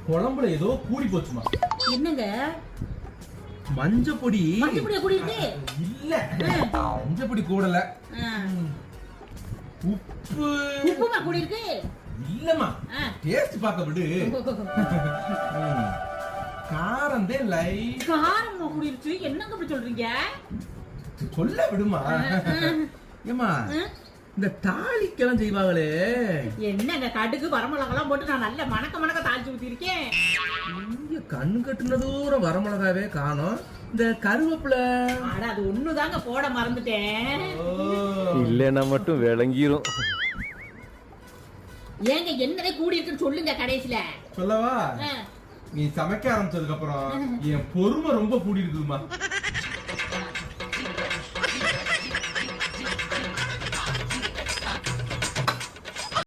குழம்புல ஏதோ கூடி போச்சுமா. என்னங்க மஞ்சப்பொடி கூடி இருக்கு? இல்ல, மஞ்சப்பொடி கூடல. உப்புமா கூடி இருக்கு? இல்லம்மா, டேஸ்ட் பார்க்க விடு. காரம் தான் லைட். காரம் கூடி இருக்கு. என்னங்க அப்படி சொல்றீங்க? சொல்ல விடுமா. ஏமா இந்த தாளிக்கெல்லாம் செய்வாங்களே, என்னங்க கடுகு வரமிளகாலாம் போட்டு நான் நல்ல மணக்க தாளிச்சு ஊத்தி இருக்கேன். இங்க கண்ணு கட்டுன தூரம் வரமிளகாவே காணோம். இந்த கருவேப்பிலை அது ஒண்ணுதாங்க போட மறந்துட்டேன். இல்லன்னா மட்டும் விளங்கிரும். ஏங்க என்னதே கூடி இருக்குன்னு சொல்லுங்க கடைசியில. சொல்லவா? நீ சமைக்க ஆரம்பிச்சதுக்கு அப்புறம் என் பொறுமை ரொம்ப கூடி இருக்குதுமா.